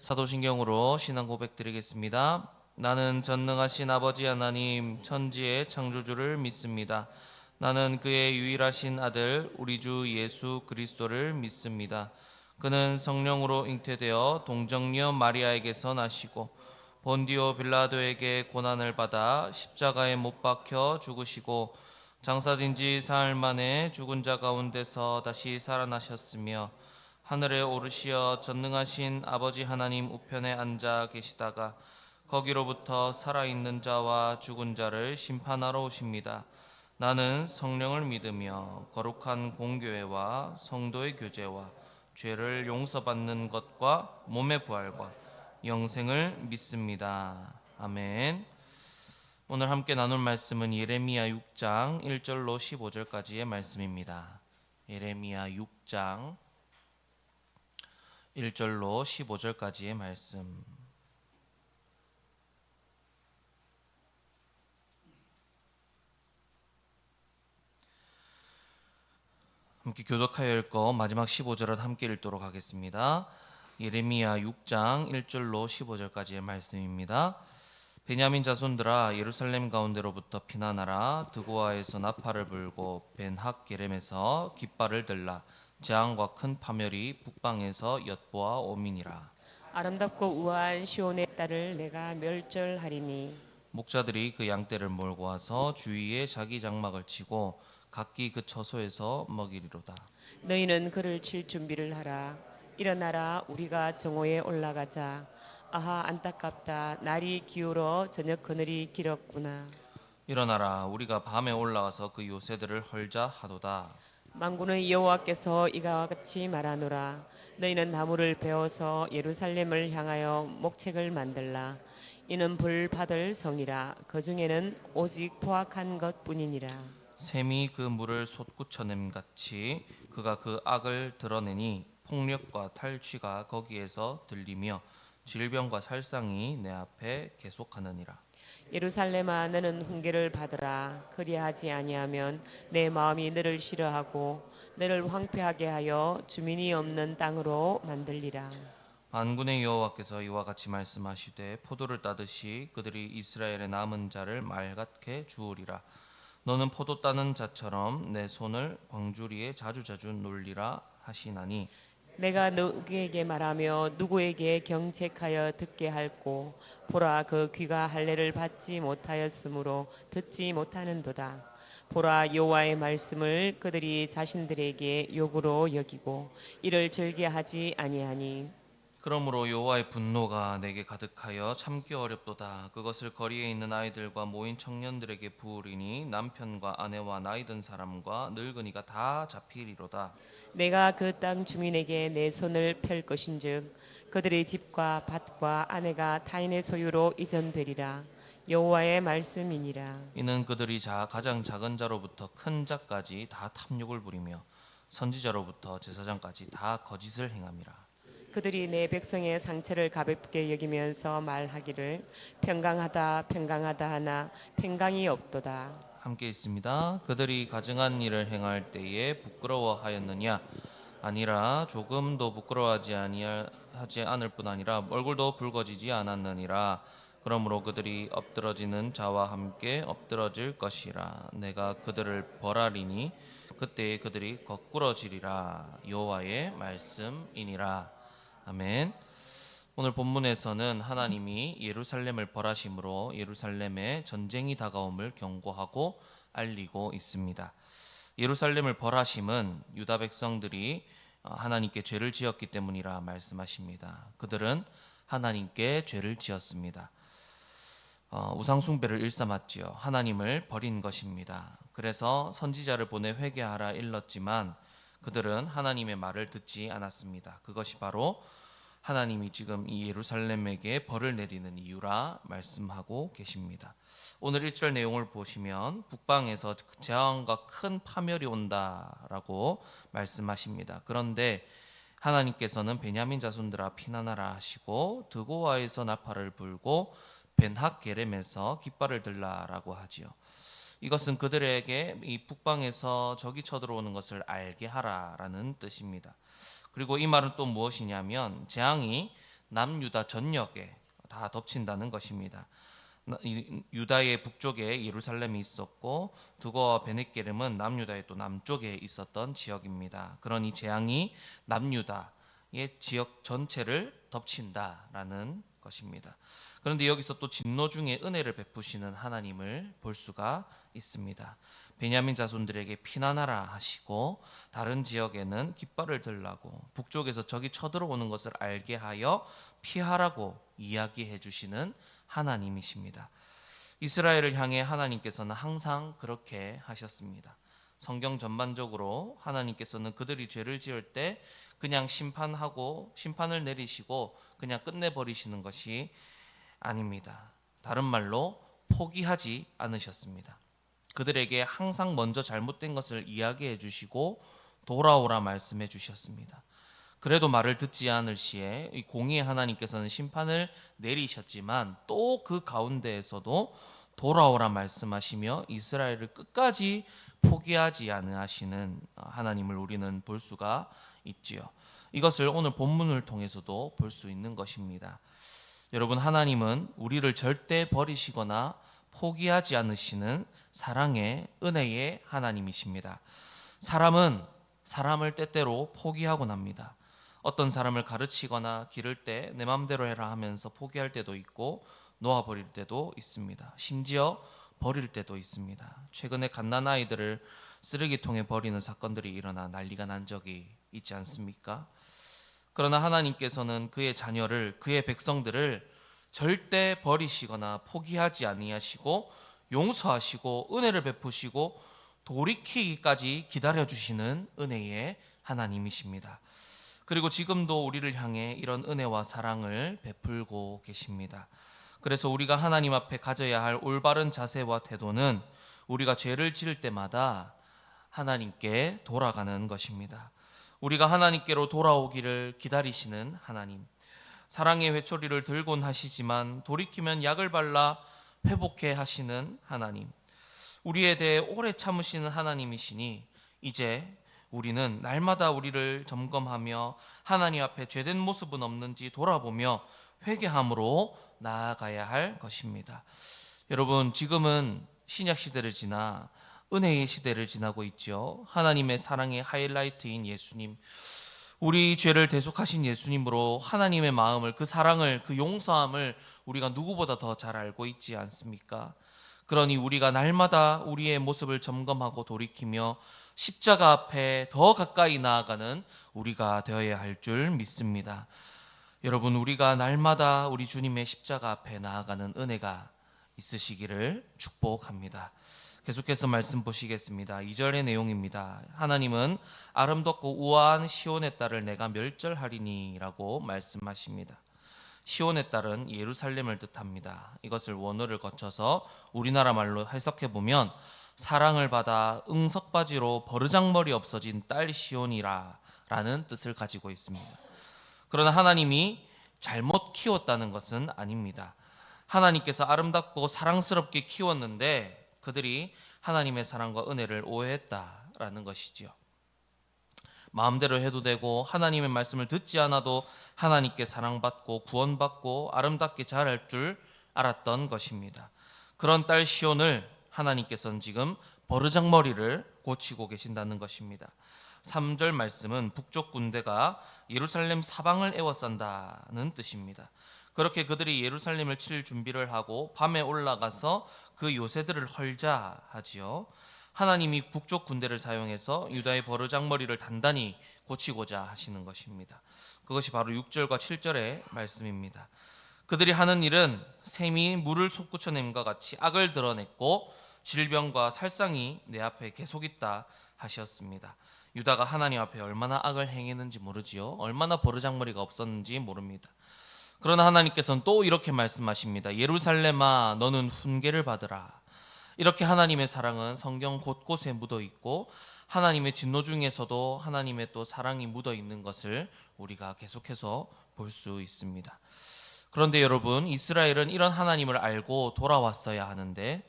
사도신경으로 신앙 고백 드리겠습니다. 나는 전능하신 아버지 하나님 천지의 창조주를 믿습니다. 나는 그의 유일하신 아들 우리 주 예수 그리스도를 믿습니다. 그는 성령으로 잉태되어 동정녀 마리아에게서 나시고 본디오 빌라도에게 고난을 받아 십자가에 못 박혀 죽으시고 장사된 지 사흘 만에 죽은 자 가운데서 다시 살아나셨으며 하늘에 오르시어 전능하신 아버지 하나님 우편에 앉아 계시다가 거기로부터 살아있는 자와 죽은 자를 심판하러 오십니다. 나는 성령을 믿으며 거룩한 공교회와 성도의 교제와 죄를 용서받는 것과 몸의 부활과 영생을 믿습니다. 아멘. 오늘 함께 나눌 말씀은 예레미야 6장 1절로 15절까지의 말씀입니다. 예레미야 6장 1절로 15절까지의 말씀. 함께 교독하여 읽고 마지막 15절은 함께 읽도록 하겠습니다. 예레미야 6장 1절로 15절까지의 말씀입니다. 베냐민 자손들아 예루살렘 가운데로부터 피난하라. 드고아에서 나팔을 불고 벤학게렘에서 깃발을 들라. 재앙과 큰 파멸이 북방에서 엿보아 오미니라. 아름답고 우아한 시온의 딸을 내가 멸절하리니 목자들이 그 양떼를 몰고 와서 주위에 자기 장막을 치고 각기 그 처소에서 먹이리로다. 너희는 그를 칠 준비를 하라. 일어나라, 우리가 정오에 올라가자. 아하, 안타깝다. 날이 기울어 저녁 그늘이 길었구나. 일어나라, 우리가 밤에 올라가서 그 요새들을 헐자 하도다. 만군의 여호와께서 이와 같이 말하노라. 너희는 나무를 베어서 예루살렘을 향하여 목책을 만들라. 이는 불 받을 성이라. 그 중에는 오직 포악한 것뿐이니라. 샘이 그 물을 솟구쳐냄 같이 그가 그 악을 드러내니 폭력과 탈취가 거기에서 들리며 질병과 살상이 내 앞에 계속하느니라. 예루살렘아, 너는 훈계를 받으라. 그리하지 아니하면 내 마음이 너를 싫어하고 너를 황폐하게 하여 주민이 없는 땅으로 만들리라. 만군의 여호와께서 이와 같이 말씀하시되 포도를 따듯이 그들이 이스라엘의 남은 자를 맑게 주우리라. 너는 포도 따는 자처럼 내 손을 광주리에 자주자주 놀리라 하시나니 내가 누구에게 말하며 누구에게 경책하여 듣게 할꼬. 보라, 그 귀가 할례를 받지 못하였으므로 듣지 못하는도다. 보라, 여호와의 말씀을 그들이 자신들에게 욕으로 여기고 이를 즐겨하지 아니하니 그러므로 여호와의 분노가 내게 가득하여 참기 어렵도다. 그것을 거리에 있는 아이들과 모인 청년들에게 부으리니 남편과 아내와 나이든 사람과 늙은이가 다 잡히리로다. 내가 그 땅 주민에게 내 손을 펼 것인즉 그들의 집과 밭과 아내가 타인의 소유로 이전되리라. 여호와의 말씀이니라. 이는 그들이 가장 작은 자로부터 큰 자까지 다 탐욕을 부리며 선지자로부터 제사장까지 다 거짓을 행함이라. 그들이 내 백성의 상처를 가볍게 여기면서 말하기를 평강하다 평강하다 하나 평강이 없도다. 함께 있습니다. 그들이 가증한 일을 행할 때에 부끄러워하였느냐? 아니라 조금도 부끄러워하지 않을 뿐 아니라 얼굴도 붉어지지 않았느니라. 그러므로 그들이 엎드러지는 자와 함께 엎드러질 것이라. 내가 그들을 벌하리니 그때에 그들이 거꾸러지리라. 여호와의 말씀이니라. 아멘. 오늘 본문에서는 하나님이 예루살렘을 벌하심으로 예루살렘에 전쟁이 다가옴을 경고하고 알리고 있습니다. 예루살렘을 벌하심은 유다 백성들이 하나님께 죄를 지었기 때문이라 말씀하십니다. 그들은 하나님께 죄를 지었습니다. 우상 숭배를 일삼았지요. 하나님을 버린 것입니다. 그래서 선지자를 보내 회개하라 일렀지만 그들은 하나님의 말을 듣지 않았습니다. 그것이 바로 하나님이 지금 이 예루살렘에게 벌을 내리는 이유라 말씀하고 계십니다. 오늘 1절 내용을 보시면 북방에서 재앙과 큰 파멸이 온다라고 말씀하십니다. 그런데 하나님께서는 베냐민 자손들아 피난하라 하시고 드고아에서 나팔을 불고 벤학게렘에서 깃발을 들라라고 하지요. 이것은 그들에게 이 북방에서 적이 쳐들어오는 것을 알게 하라라는 뜻입니다. 그리고 이 말은 또 무엇이냐면 재앙이 남유다 전역에 다 덮친다는 것입니다. 유다의 북쪽에 예루살렘이 있었고 두거와 베넷게름은 남유다의 또 남쪽에 있었던 지역입니다. 그러니 재앙이 남유다의 지역 전체를 덮친다라는 것입니다. 그런데 여기서 또 진노 중에 은혜를 베푸시는 하나님을 볼 수가 있습니다. 베냐민 자손들에게 피난하라 하시고 다른 지역에는 깃발을 들라고 북쪽에서 적이 쳐들어오는 것을 알게 하여 피하라고 이야기해 주시는 하나님이십니다. 이스라엘을 향해 하나님께서는 항상 그렇게 하셨습니다. 성경 전반적으로 하나님께서는 그들이 죄를 지을 때 그냥 심판을 내리시고 그냥 끝내버리시는 것이 아닙니다. 다른 말로 포기하지 않으셨습니다. 그들에게 항상 먼저 잘못된 것을 이야기해 주시고 돌아오라 말씀해 주셨습니다. 그래도 말을 듣지 않을 시에 이 공의의 하나님께서는 심판을 내리셨지만 또 그 가운데에서도 돌아오라 말씀하시며 이스라엘을 끝까지 포기하지 않으시는 하나님을 우리는 볼 수가 있지요. 이것을 오늘 본문을 통해서도 볼 수 있는 것입니다. 여러분, 하나님은 우리를 절대 버리시거나 포기하지 않으시는 사랑의 은혜의 하나님이십니다. 사람은 사람을 때때로 포기하곤 합니다. 어떤 사람을 가르치거나 기를 때 내 맘대로 해라 하면서 포기할 때도 있고 놓아버릴 때도 있습니다. 심지어 버릴 때도 있습니다. 최근에 갓난아이들을 쓰레기통에 버리는 사건들이 일어나 난리가 난 적이 있지 않습니까? 그러나 하나님께서는 그의 자녀를, 그의 백성들을 절대 버리시거나 포기하지 아니하시고 용서하시고 은혜를 베푸시고 돌이키기까지 기다려주시는 은혜의 하나님이십니다. 그리고 지금도 우리를 향해 이런 은혜와 사랑을 베풀고 계십니다. 그래서 우리가 하나님 앞에 가져야 할 올바른 자세와 태도는 우리가 죄를 지을 때마다 하나님께 돌아가는 것입니다. 우리가 하나님께로 돌아오기를 기다리시는 하나님, 사랑의 회초리를 들곤 하시지만 돌이키면 약을 발라 회복해 하시는 하나님, 우리에 대해 오래 참으시는 하나님이시니 이제 우리는 날마다 우리를 점검하며 하나님 앞에 죄된 모습은 없는지 돌아보며 회개함으로 나아가야 할 것입니다. 여러분, 지금은 신약 시대를 지나 은혜의 시대를 지나고 있죠. 하나님의 사랑의 하이라이트인 예수님, 우리 죄를 대속하신 예수님으로 하나님의 마음을, 그 사랑을, 그 용서함을 우리가 누구보다 더 잘 알고 있지 않습니까? 그러니 우리가 날마다 우리의 모습을 점검하고 돌이키며 십자가 앞에 더 가까이 나아가는 우리가 되어야 할 줄 믿습니다. 여러분, 우리가 날마다 우리 주님의 십자가 앞에 나아가는 은혜가 있으시기를 축복합니다. 계속해서 말씀 보시겠습니다. 2절의 내용입니다. 하나님은 아름답고 우아한 시온의 딸을 내가 멸절하리니 라고 말씀하십니다. 시온의 딸은 예루살렘을 뜻합니다. 이것을 원어를 거쳐서 우리나라 말로 해석해 보면 사랑을 받아 응석바지로 버르장머리 없어진 딸 시온이라 라는 뜻을 가지고 있습니다. 그러나 하나님이 잘못 키웠다는 것은 아닙니다. 하나님께서 아름답고 사랑스럽게 키웠는데 그들이 하나님의 사랑과 은혜를 오해했다라는 것이지요. 마음대로 해도 되고 하나님의 말씀을 듣지 않아도 하나님께 사랑받고 구원받고 아름답게 자랄 줄 알았던 것입니다. 그런 딸 시온을 하나님께서는 지금 버르장머리를 고치고 계신다는 것입니다. 3절 말씀은 북쪽 군대가 예루살렘 사방을 에워싼다는 뜻입니다. 그렇게 그들이 예루살렘을 칠 준비를 하고 밤에 올라가서 그 요새들을 헐자 하지요. 하나님이 북쪽 군대를 사용해서 유다의 버르장머리를 단단히 고치고자 하시는 것입니다. 그것이 바로 6절과 7절의 말씀입니다. 그들이 하는 일은 샘이 물을 솟구쳐냄과 같이 악을 드러냈고 질병과 살상이 내 앞에 계속 있다 하셨습니다. 유다가 하나님 앞에 얼마나 악을 행했는지 모르지요. 얼마나 버르장머리가 없었는지 모릅니다. 그러나 하나님께서는 또 이렇게 말씀하십니다. 예루살렘아, 너는 훈계를 받으라. 이렇게 하나님의 사랑은 성경 곳곳에 묻어 있고 하나님의 진노 중에서도 하나님의 또 사랑이 묻어 있는 것을 우리가 계속해서 볼 수 있습니다. 그런데 여러분, 이스라엘은 이런 하나님을 알고 돌아왔어야 하는데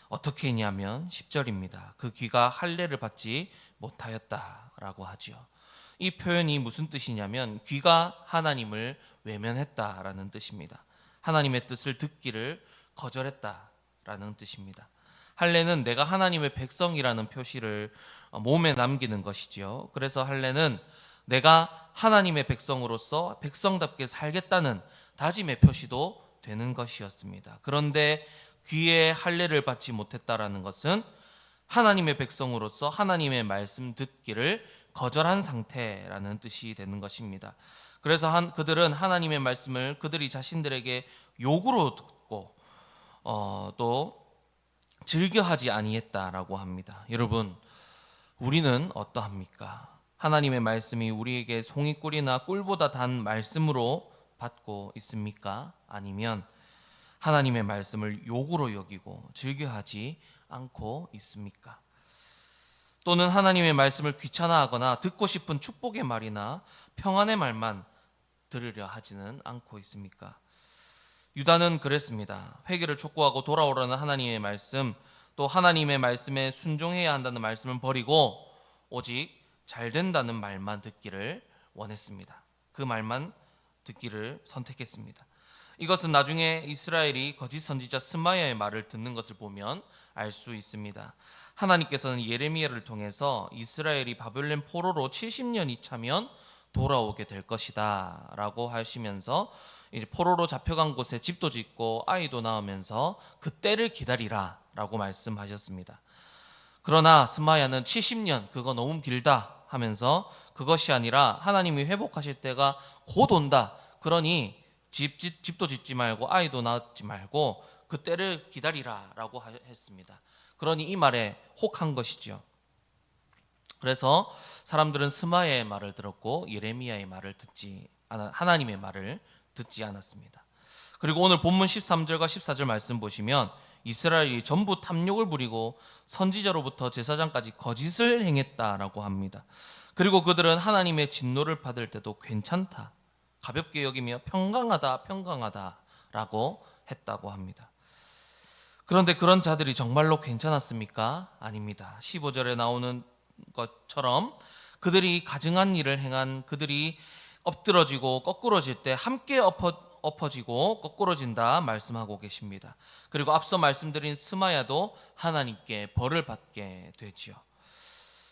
어떻게 했냐면 10절입니다. 그 귀가 할례를 받지 못하였다라고 하지요. 이 표현이 무슨 뜻이냐면 귀가 하나님을 외면했다라는 뜻입니다. 하나님의 뜻을 듣기를 거절했다라는 뜻입니다. 할례는 내가 하나님의 백성이라는 표시를 몸에 남기는 것이지요. 그래서 할례는 내가 하나님의 백성으로서 백성답게 살겠다는 다짐의 표시도 되는 것이었습니다. 그런데 귀에 할례를 받지 못했다라는 것은 하나님의 백성으로서 하나님의 말씀 듣기를 거절한 상태라는 뜻이 되는 것입니다. 그래서 그들은 하나님의 말씀을 그들이 자신들에게 욕으로 듣고 또 즐겨하지 아니했다라고 합니다. 여러분, 우리는 어떠합니까? 하나님의 말씀이 우리에게 송이꿀이나 꿀보다 단 말씀으로 받고 있습니까? 아니면 하나님의 말씀을 욕으로 여기고 즐겨하지 않고 있습니까? 또는 하나님의 말씀을 귀찮아하거나 듣고 싶은 축복의 말이나 평안의 말만 들으려 하지는 않고 있습니까? 유다는 그랬습니다. 회개를 촉구하고 돌아오라는 하나님의 말씀, 또 하나님의 말씀에 순종해야 한다는 말씀을 버리고 오직 잘 된다는 말만 듣기를 원했습니다. 그 말만 듣기를 선택했습니다. 이것은 나중에 이스라엘이 거짓 선지자 스마야의 말을 듣는 것을 보면 알 수 있습니다. 하나님께서는 예레미야를 통해서 이스라엘이 바벨론 포로로 70년이 차면 돌아오게 될 것이다 라고 하시면서 포로로 잡혀간 곳에 집도 짓고 아이도 낳으면서 그 때를 기다리라 라고 말씀하셨습니다. 그러나 스마야는 70년 그거 너무 길다 하면서 그것이 아니라 하나님이 회복하실 때가 곧 온다. 그러니 집도 짓지 말고 아이도 낳지 말고 그 때를 기다리라 라고 했습니다. 그러니 이 말에 혹한 것이죠. 그래서 사람들은 스마야의 말을 들었고 예레미야의 말을 하나님의 말을 듣지 않았습니다. 그리고 오늘 본문 13절과 14절 말씀 보시면 이스라엘이 전부 탐욕을 부리고 선지자로부터 제사장까지 거짓을 행했다라고 합니다. 그리고 그들은 하나님의 진노를 받을 때도 괜찮다, 가볍게 여기며 평강하다라고 했다고 합니다. 그런데 그런 자들이 정말로 괜찮았습니까? 아닙니다. 15절에 나오는 것처럼 그들이 가증한 일을 행한 그들이 엎드러지고 거꾸러질 때 함께 엎어지고 거꾸러진다 말씀하고 계십니다. 그리고 앞서 말씀드린 스마야도 하나님께 벌을 받게 되지요.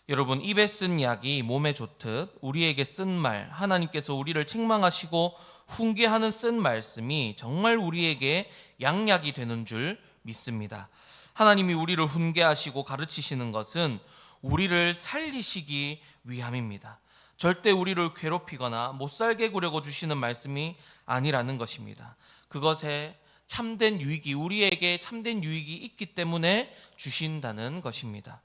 여러분, 입에 쓴 약이 몸에 좋듯 우리에게 쓴 말, 하나님께서 우리를 책망하시고 훈계하는 쓴 말씀이 정말 우리에게 양약이 되는 줄 믿습니다. 하나님이 우리를 훈계하시고 가르치시는 것은 우리를 살리시기 위함입니다. 절대 우리를 괴롭히거나 못살게 구려고 주시는 말씀이 아니라는 것입니다. 그것에 참된 유익이, 우리에게 참된 유익이 있기 때문에 주신다는 것입니다.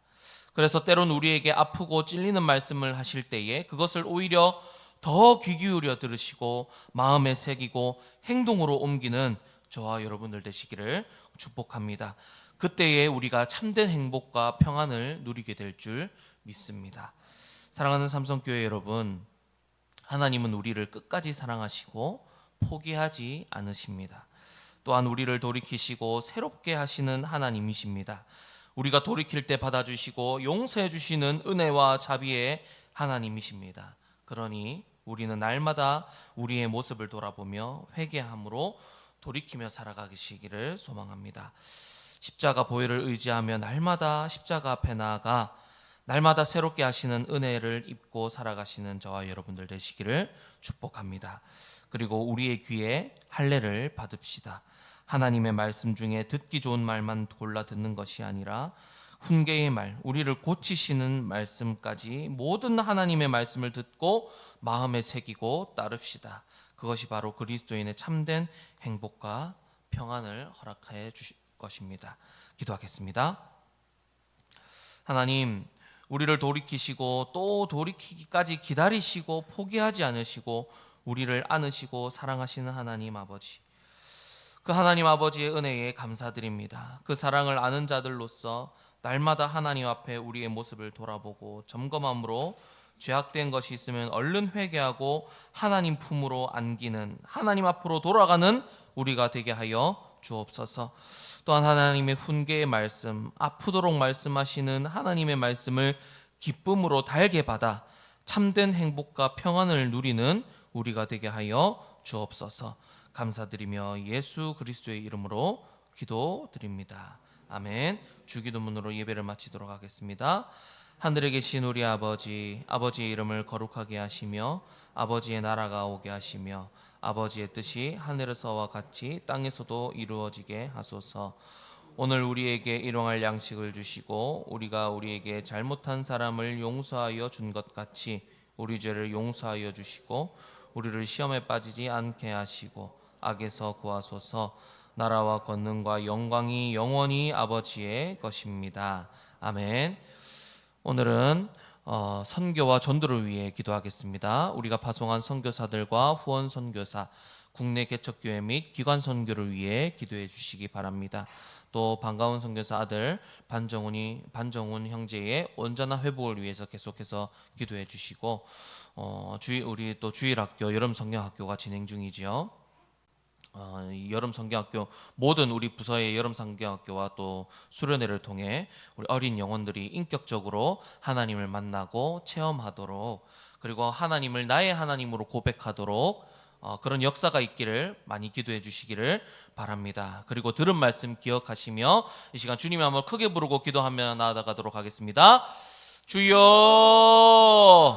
그래서 때론 우리에게 아프고 찔리는 말씀을 하실 때에 그것을 오히려 더 귀 기울여 들으시고 마음에 새기고 행동으로 옮기는 저와 여러분들 되시기를 축복합니다. 그때에 우리가 참된 행복과 평안을 누리게 될 줄 믿습니다. 사랑하는 삼성교회 여러분, 하나님은 우리를 끝까지 사랑하시고 포기하지 않으십니다. 또한 우리를 돌이키시고 새롭게 하시는 하나님이십니다. 우리가 돌이킬 때 받아주시고 용서해 주시는 은혜와 자비의 하나님이십니다. 그러니 우리는 날마다 우리의 모습을 돌아보며 회개함으로 돌이키며 살아가시기를 소망합니다. 십자가 보혈을 의지하며 날마다 십자가 앞에 나아가 날마다 새롭게 하시는 은혜를 입고 살아가시는 저와 여러분들 되시기를 축복합니다. 그리고 우리의 귀에 할례를 받읍시다. 하나님의 말씀 중에 듣기 좋은 말만 골라 듣는 것이 아니라 훈계의 말, 우리를 고치시는 말씀까지 모든 하나님의 말씀을 듣고 마음에 새기고 따릅시다. 그것이 바로 그리스도인의 참된 행복과 평안을 허락해 주실 것입니다. 기도하겠습니다. 하나님, 우리를 돌이키시고 또 돌이키기까지 기다리시고 포기하지 않으시고 우리를 안으시고 사랑하시는 하나님 아버지, 그 하나님 아버지의 은혜에 감사드립니다. 그 사랑을 아는 자들로서 날마다 하나님 앞에 우리의 모습을 돌아보고 점검함으로 죄악된 것이 있으면 얼른 회개하고 하나님 품으로 안기는, 하나님 앞으로 돌아가는 우리가 되게 하여 주옵소서. 또한 하나님의 훈계의 말씀, 아프도록 말씀하시는 하나님의 말씀을 기쁨으로 달게 받아 참된 행복과 평안을 누리는 우리가 되게 하여 주옵소서. 감사드리며 예수 그리스도의 이름으로 기도드립니다. 아멘. 주기도문으로 예배를 마치도록 하겠습니다. 하늘에 계신 우리 아버지, 아버지의 이름을 거룩하게 하시며 아버지의 나라가 오게 하시며 아버지의 뜻이 하늘에서와 같이 땅에서도 이루어지게 하소서. 오늘 우리에게 일용할 양식을 주시고 우리가 우리에게 잘못한 사람을 용서하여 준 것 같이 우리 죄를 용서하여 주시고 우리를 시험에 빠지지 않게 하시고 악에서 구하소서. 나라와 권능과 영광이 영원히 아버지의 것입니다. 아멘. 오늘은 선교와 전도를 위해 기도하겠습니다. 우리가 파송한 선교사들과 후원 선교사, 국내 개척교회 및 기관 선교를 위해 기도해 주시기 바랍니다. 또 반가운 선교사 아들 반정훈 형제의 온전한 회복을 위해서 계속해서 기도해 주시고 우리 또 주일학교 여름 성경학교가 진행 중이지요. 이 여름 성경학교 모든 우리 부서의 여름 성경학교와 또 수련회를 통해 우리 어린 영혼들이 인격적으로 하나님을 만나고 체험하도록 그리고 하나님을 나의 하나님으로 고백하도록 그런 역사가 있기를 많이 기도해 주시기를 바랍니다. 그리고 들은 말씀 기억하시며 이 시간 주님의 한번 크게 부르고 기도하며 나아가도록 하겠습니다. 주여